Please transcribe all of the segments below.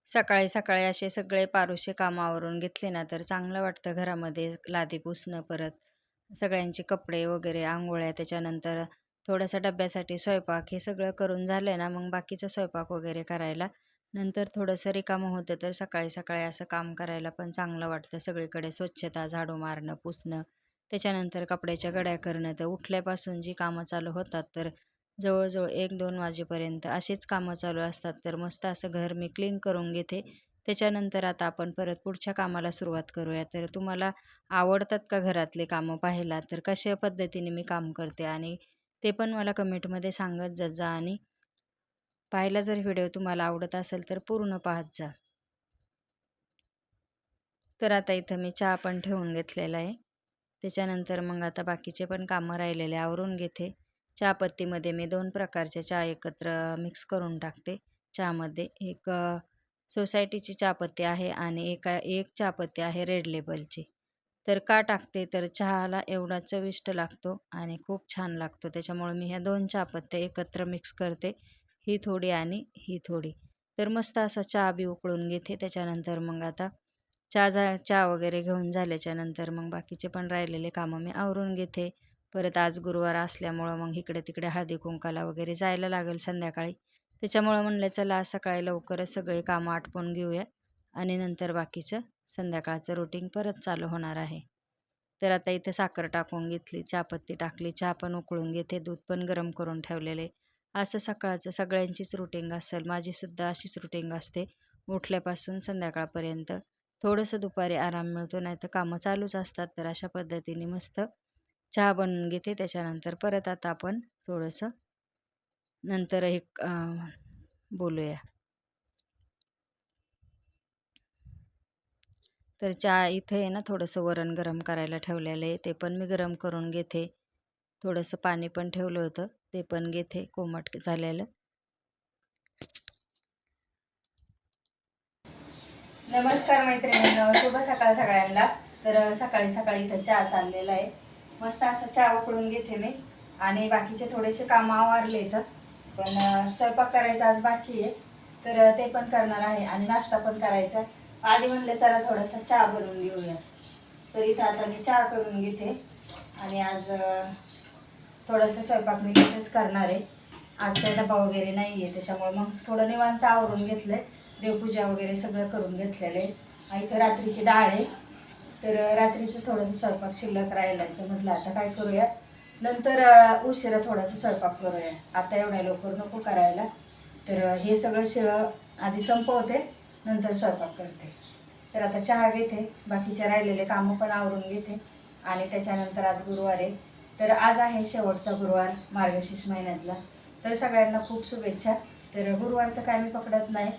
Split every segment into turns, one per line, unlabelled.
सकाळी सकाळी असे सगळे पारुशे कामावरून घेतले ना तर चांगलं वाटतं घरामध्ये लादी पुसणं परत सगळ्यांचे कपडे वगैरे आंघोळ्या त्याच्यानंतर थोडंसं डब्यासाठी स्वयंपाक हे सगळं करून झालं ना मग बाकीचा स्वयंपाक वगैरे करायला नंतर थोडंसं रिकामं होतं तर सकाळी सकाळी असं काम करायला पण चांगलं वाटतं सगळीकडे स्वच्छता झाडू मारणं पुसणं त्याच्यानंतर कपड्याच्या घड्या करणं तर उठल्यापासून जी कामं चालू होतात तर जवळ-जवळ 1-2 वाजेपर्यंत अशीच कामं चालू असतात. तर मस्त असं घर मी क्लीन करून घेते. त्याच्यानंतर आता आपण परत पुढच्या कामाला सुरुवात करूया. तर तुम्हाला आवडतात का घरातले कामं पाहायला? तर कशा पद्धतीने मी काम करते आणि ते पण मला कमेंटमध्ये सांगत जात जा आणि पाहायला जर व्हिडिओ तुम्हाला आवडत असेल तर पूर्ण पाहत जा. तर आता इथं मी चहा पण ठेवून घेतलेला आहे. त्याच्यानंतर मग आता बाकीचे पण कामं राहिलेले आवरून घेते. चहापत्तीमध्ये मी 2 प्रकारच्या चहा एकत्र मिक्स करून टाकते चहामध्ये. एक सोसायटीची चहापत्ती आहे आणि एक चहापत्ती आहे रेड लेबलची. तर का टाकते तर चहाला एवढा चविष्ट लागतो आणि खूप छान लागतो. त्याच्यामुळे मी ह्या 2 चहापत्त्या एकत्र मिक्स करते. ही थोडी आणि ही थोडी. तर मस्त असा चहा बी उकळून घेते. त्याच्यानंतर मग आता चहा वगैरे घेऊन झाल्याच्यानंतर मग बाकीचे पण राहिलेले कामं मी आवरून घेते. परत आज गुरुवार असल्यामुळं मग इकडे-तिकडे हळदी-कुंकाला वगैरे जायला लागेल संध्याकाळी. त्याच्यामुळं म्हणलं चला आज सकाळी लवकरच सगळे कामं आटपून घेऊया आणि नंतर बाकीचं संध्याकाळचं रुटीन परत चालू होणार आहे. तर आता इथं साखर टाकून घेतली, चहापत्ती टाकली, चहा पण उकळून घेते, दूध पण गरम करून ठेवलेले. असं सकाळचं सगळ्यांचीच रुटीन असेल, माझीसुद्धा अशीच रुटीन असते उठल्यापासून संध्याकाळपर्यंत. थोडंसं दुपारी आराम मिळतो, नाहीतर कामं चालूच असतात. तर अशा पद्धतीने मस्त चहा बनवून घेते. त्याच्यानंतर परत आता आपण थोडंसं नंतर एक बोलूया. तर चहा इथे आहे ना थोडंसं वरण गरम करायला ठेवलेलं आहे. ते पण मी गरम करून घेते. थोडंसं पाणी पण ठेवलं होतं. ते पण घेते कोमट झालेलं. नमस्कार मैत्रिणींनो, शुभ सकाळ सगळ्यांना. तर सकाळी सकाळी इथं चहा चाललेला आहे. मस्त असं चहा उकळून घेते मी आणि बाकीचे थोडेसे कामं आवरले इथं. पण स्वयंपाक करायचा आज बाकी आहे. तर ते पण करणार आहे आणि नाश्ता पण करायचा. आधी म्हणलं चला थोडासा चहा बनवून घेऊया. तर इथं आता मी चहा करून घेते आणि आज थोडासा स्वयंपाक मी तिथेच करणार आहे. आज काही डबा वगैरे नाही आहे त्याच्यामुळे मग थोडं निवांत आवरून घेतलं आहे. देवपूजा वगैरे सगळं करून घेतलेलं आहे. आणि इथं रात्रीची डाळ आहे. तर रात्रीचं थोडंसं स्वयंपाक शिल्लक राहिला आहे. तर म्हटलं आता काय करूया नंतर उशिरा थोडासा स्वयंपाक करूया. आता एवढ्या लवकर नको करायला. तर हे सगळं शिळं आधी संपवते नंतर स्वयंपाक करते. तर आता चहा घेते, बाकीचे राहिलेले कामं पण आवरून घेते आणि त्याच्यानंतर आज गुरुवार आहे. तर आज आहे शेवटचा गुरुवार मार्गशीर्ष महिन्यातला. तर सगळ्यांना खूप शुभेच्छा. तर गुरुवार तर काय मी पकडत नाही,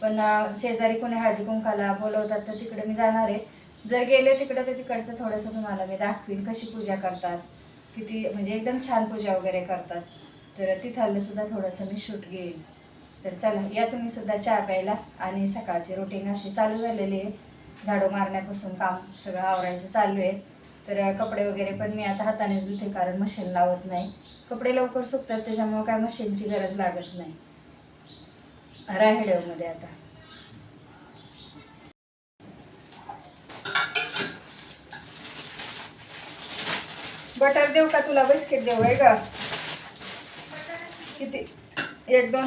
पण शेजारी कोणी हळदी कुंकाला बोलवतात तर तिकडे मी जाणार आहे. जर गेले तिकडे तर तिकडचं थोडंसं तुम्हाला मी दाखवीन कशी पूजा करतात, किती म्हणजे एकदम छान पूजा वगैरे करतात. तर तिथलं सुद्धा थोडंसं मी शूट घेईन. तर चला या तुम्ही सुद्धा चहा प्यायला आणि सकाळची रुटीन अशी चालू झालेली आहे. झाडू मारण्यापासून काम सगळं आवरायचं चालू आहे. तर कपडे वगैरे पण मी आता हातानेच धुते कारण मशीन लावत नाही. कपडे लवकर सुकतात त्याच्यामुळे काय मशीनची गरज लागत नाही. व्हिडिओमध्ये आता बटर देऊ का तुला बिस्किट देऊ आहे का किती 1-2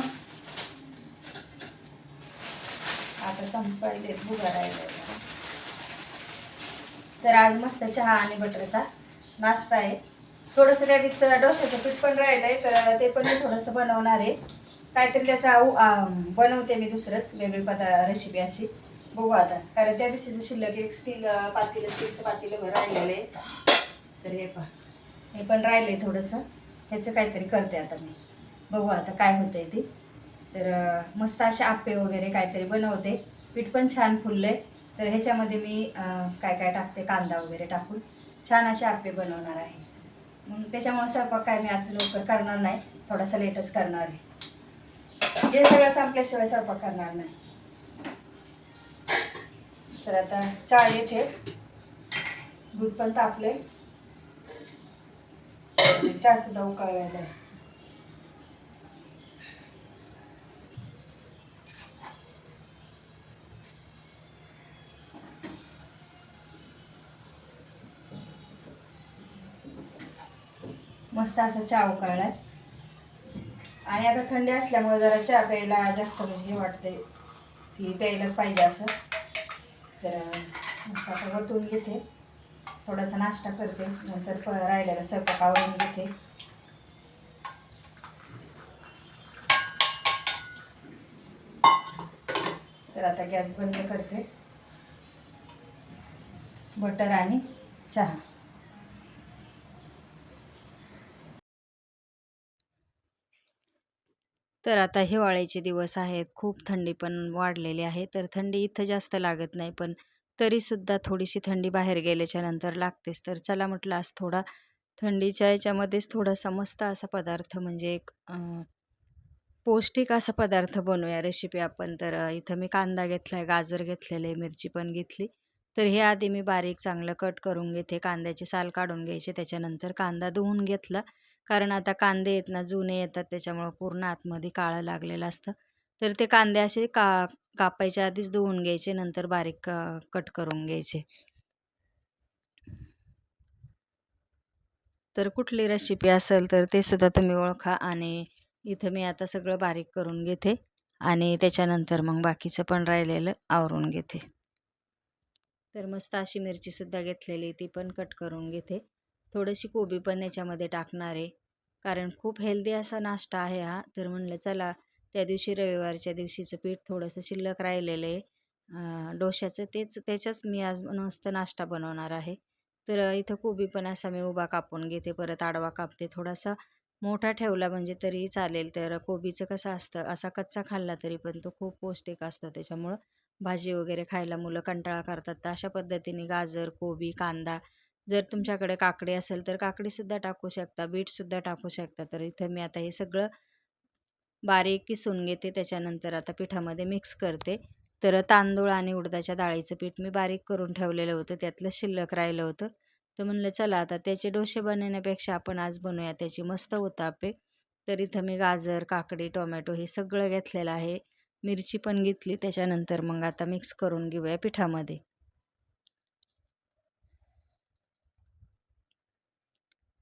आता संपायले भुगा राहिला. तर आज मस्त चहा आणि बटरचा नाश्ता आहे. थोडंसं त्या दिवशी डोश्याचं पीठ पण राहिलं आहे तर ते पण मी थोडंसं बनवणार आहे. काहीतरी त्याचा बनवते मी दुसरंच वेगळी रेसिपी अशी बघू आता. कारण त्या दिवशीचं शिल्लक एक स्टीलचं पातेलं राहिलेलं आहे. तर हे पण राहिलं आहे थोडंसं. ह्याचं काहीतरी करते आता मी. बघू आता काय होतं आहे ते. तर मस्त असे आप्पे वगैरे काहीतरी बनवते. पीठ पण छान फुललं आहे. तर ह्याच्यामध्ये मी काय काय टाकते कांदा वगैरे टाकून छान असे आप्पे बनवणार आहे. मग त्याच्यामुळे स्वयंपाक काय मी आज लवकर करणार नाही, थोडासा लेटच करणार आहे. हे सगळं संपल्याशिवाय स्वयंपाक करणार नाही. तर आता चहा घेते, दूध पण तापले, चहा सुद्धा उकळलेला आहे. मस्त असा चहा उकळलाय. आणि आता थंडी असल्यामुळे जरा चहा प्यायला जास्त म्हणजे हे वाटते की प्यायलाच पाहिजे असं. तर मस्त आता वतून घेते, थोडासा नाश्ता करते, नंतर राहिलेला स्वयंपाक आवरून घेते. तर आता गॅस बंद करते. बटर आणि चहा. तर आता हिवाळ्याचे दिवस आहेत, खूप थंडी पण वाढलेली आहे. तर थंडी इथं जास्त लागत नाही, पण तरीसुद्धा थोडीशी थंडी बाहेर गेल्याच्या नंतर लागतेच. तर चला म्हटलं आज थोडा थंडीच्या याच्यामध्येच थोडासा मस्त असा पदार्थ म्हणजे एक पौष्टिक असा पदार्थ बनवूया, रेसिपी आपण. तर इथं मी कांदा घेतला आहे, गाजर घेतलेले, मिरची पण घेतली. तर हे आधी मी बारीक चांगलं कट करून घेते. कांद्याची साल काढून घ्यायची. त्याच्यानंतर कांदा धुवून घेतला, कारण आता कांदे आहेत ना जुने येतात, त्याच्यामुळं पूर्ण आतमध्ये काळं लागलेलं असतं. तर ते कांदे असे कापायच्या आधीच धुवून घ्यायचे, नंतर बारीक कट करून घ्यायचे. तर कुठली रेसिपी असेल तर ते सुद्धा तुम्ही ओळखा. आणि इथं मी आता सगळं बारीक करून घेते आणि त्याच्यानंतर मग बाकीचं पण राहिलेलं आवरून घेते. तर मस्त अशी मिरचीसुद्धा घेतलेली, ती पण कट करून घेते. थोडीशी कोबी पण याच्यामध्ये टाकणार आहे, कारण खूप हेल्दी असा नाश्ता आहे हा. तर म्हणलं चला, त्या दिवशी रविवारच्या दिवशीचं पीठ थोडंसं शिल्लक राहिलेलं आहे डोश्याचं, त्याच्याच मी आज मस्त नाश्ता बनवणार आहे. तर इथं कोबी पण असा मी उभा कापून घेते, परत आडवा कापते. थोडासा मोठा ठेवला म्हणजे तरी चालेल. तर कोबीचं कसं असतं, असा कच्चा खाल्ला तरी पण तो खूप पौष्टिक असतो, त्याच्यामुळं भाजी वगैरे खायला मुलं कंटाळा करतात. तर अशा पद्धतीने गाजर, कोबी, कांदा, जर तुमच्याकडे काकडी असेल तर काकडीसुद्धा टाकू शकता, बीटसुद्धा टाकू शकता. तर इथं मी आता हे सगळं बारीक किसून घेते. त्याच्यानंतर आता पिठामध्ये मिक्स करते. तर तांदूळ आणि उडदाच्या डाळीचं पीठ मी बारीक करून ठेवलेलं होतं, त्यातलं शिल्लक राहिलं होतं. तर म्हणलं चला आता त्याचे डोसे बनवण्यापेक्षा आपण आज बनवूया त्याची मस्त उत्तप्पे. तर इथं मी गाजर, काकडी, टोमॅटो हे सगळं घेतलेलं आहे. मिरची पण घेतली. त्याच्यानंतर मग आता मिक्स करून घेऊया पिठामध्ये.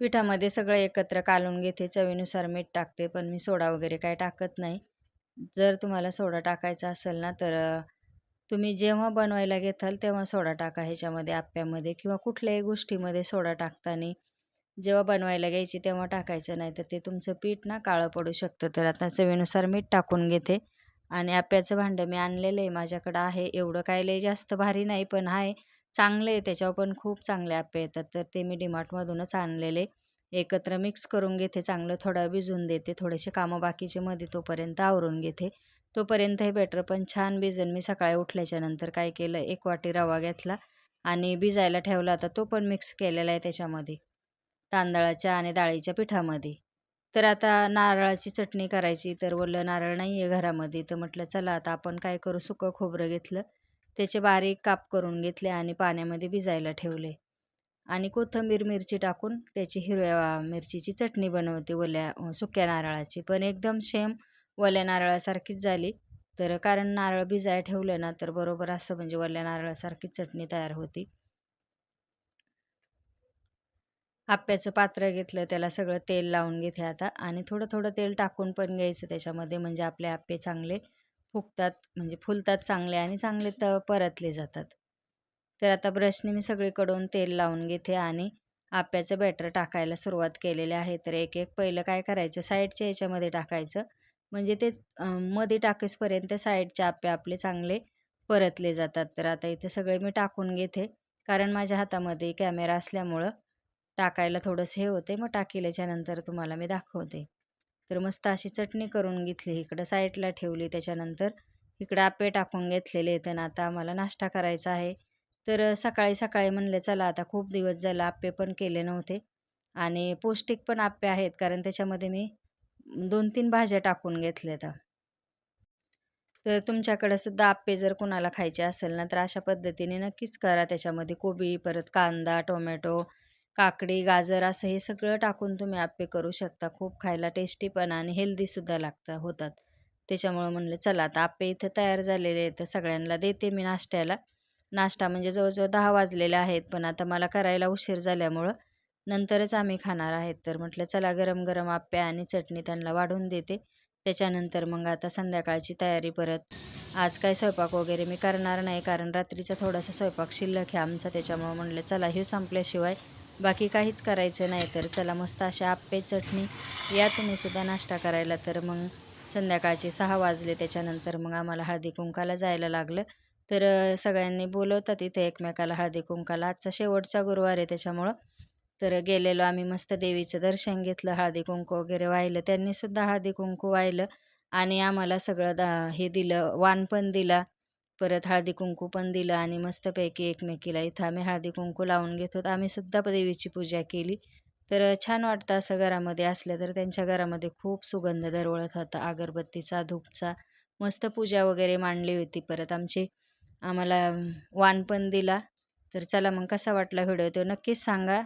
पिठामध्ये सगळं एकत्र कालवून घेते. चवीनुसार मीठ टाकते, पण मी सोडा वगैरे काही टाकत नाही. जर तुम्हाला सोडा टाकायचा असेल ना, तर तुम्ही जेव्हा बनवायला घेताल तेव्हा सोडा टाका ह्याच्यामध्ये, आप्यामध्ये किंवा कुठल्याही गोष्टीमध्ये सोडा टाकताना. जेव्हा बनवायला घ्यायची तेव्हा टाकायचं, नाही तर ते तुमचं पीठ ना काळं पडू शकतं. तर आता चवीनुसार मीठ टाकून घेते. आणि आप्याचं भांडं मी आणलेलं आहे, माझ्याकडं आहे. एवढं काय लय जास्त भारी नाही, पण आहे चांगलं आहे. त्याच्यावर पण खूप चांगले आप्पे येतात. तर ते मी डीमार्टमधूनच आणलेले. एकत्र मिक्स करून घेते, चांगलं थोडा भिजवून देते. थोडेसे कामं बाकीचे मध्ये तोपर्यंत आवरून घेते. तोपर्यंत हे बॅटर पण छान भिजेल. मी सकाळी उठल्याच्या नंतर काय केलं, 1 वाटी रवा घेतला आणि भिजायला ठेवला होता. तो पण मिक्स केलेला आहे त्याच्यामध्ये, तांदळाच्या आणि डाळीच्या पिठामध्ये. तर आता नारळाची चटणी करायची, तर ओलं नारळ नाही आहे घरामध्ये. तर म्हटलं चला आता आपण काय करू, सुकं खोबरं घेतलं, त्याचे बारीक काप करून घेतले आणि पाण्यामध्ये भिजायला ठेवले. आणि कोथिंबीर, मिरची टाकून त्याची हिरव्या मिरचीची चटणी बनवते, सुक्या नारळाची. पण एकदम सेम ओल्या नारळासारखीच झाली. तर कारण नारळ भिजायला ठेवलं ना, तर बरोबर असं म्हणजे ओल्या नारळासारखीच चटणी तयार होती. आप्याचं पात्र घेतलं, त्याला सगळं तेल लावून घेते आता, आणि थोडं-थोडं तेल टाकून पण घ्यायचं त्याच्यामध्ये, म्हणजे आपले आप्पे चांगले फुगतात, म्हणजे फुलतात चांगले आणि चांगले परतले जातात. तर आता ब्रशने मी सगळीकडून तेल लावून घेते आणि आप्याचं बॅटर टाकायला सुरुवात केलेली आहे. तर एक-एक पहिलं काय करायचं, साईडच्या याच्यामध्ये टाकायचं, म्हणजे ते मध्ये टाकेसपर्यंत साईडचे आप्पे आपले चांगले परतले जातात. तर आता इथे सगळे मी टाकून घेते, कारण माझ्या हातामध्ये कॅमेरा असल्यामुळं टाकायला थोडंसं हे होते. मग टाकल्याच्या नंतर तुम्हाला मी दाखवते. तर मस्त अशी चटणी करून घेतली, इकडं साईडला ठेवली. त्याच्यानंतर इकडं आप्पे टाकून घेतलेले आहेत आणि आता आम्हाला नाश्ता करायचा आहे. तर सकाळी-सकाळी म्हणलं चला, आता खूप दिवस झालं आप्पे पण केले नव्हते आणि पौष्टिक पण आप्पे आहेत, कारण त्याच्यामध्ये मी 2-3 भाज्या टाकून घेतल्यात. तर तुमच्याकडे सुद्धा आप्पे जर कुणाला खायचे असेल ना, तर अशा पद्धतीने नक्कीच करा. त्याच्यामध्ये कोबी, परत कांदा, टोमॅटो, काकडी, गाजर असं हे सगळं टाकून तुम्ही आप्पे करू शकता. खूप खायला टेस्टी पण आणि हेल्दीसुद्धा होतात. त्याच्यामुळं म्हणलं चला, आता आप्पे इथं तयार झालेले आहेत, तर सगळ्यांना देते मी नाश्त्याला. नाश्ता म्हणजे जवळजवळ 10 वाजलेले आहेत, पण आता मला करायला उशीर झाल्यामुळं नंतरच आम्ही खाणार आहेत. तर म्हटलं चला गरम गरम आप्पे आणि चटणी त्यांना वाढून देते. त्याच्यानंतर मग आता संध्याकाळची तयारी परत. आज काय स्वयंपाक वगैरे मी करणार नाही, कारण रात्रीचा थोडासा स्वयंपाक शिल्लक आहे आमचा. त्याच्यामुळं म्हटलं चला ह्यो संपल्याशिवाय बाकी काहीच करायचं नाही. तर चला मस्त अशा आप्पे चटणी या तुम्हीसुद्धा नाश्ता करायला. तर मग संध्याकाळचे 6 वाजले. त्याच्यानंतर मग आम्हाला हळदी कुंकाला जायला लागलं. तर सगळ्यांनी बोलवतात इथे एकमेकाला हळदी कुंकाला. आजचा शेवटचा गुरुवार आहे त्याच्यामुळं. तर गेलेलो आम्ही, मस्त देवीचं दर्शन घेतलं, हळदी कुंकू वगैरे वाहिलं. त्यांनीसुद्धा हळदी कुंकू वाहिलं आणि आम्हाला सगळं हे दिलं, वाण पण दिला, परत हळदी कुंकू पण दिलं आणि मस्तपैकी एकमेकीला इथं आम्ही हळदी कुंकू लावून घेत होतो. आम्हीसुद्धा देवीची पूजा केली. तर छान वाटतं असं घरामध्ये असलं तर. त्यांच्या घरामध्ये खूप सुगंध दरवळत होता अगरबत्तीचा, धूपचा. मस्त पूजा वगैरे मांडली होती. परत आम्हाला वाण पण दिला. तर चला मग कसा वाटला व्हिडिओ तो नक्कीच सांगा.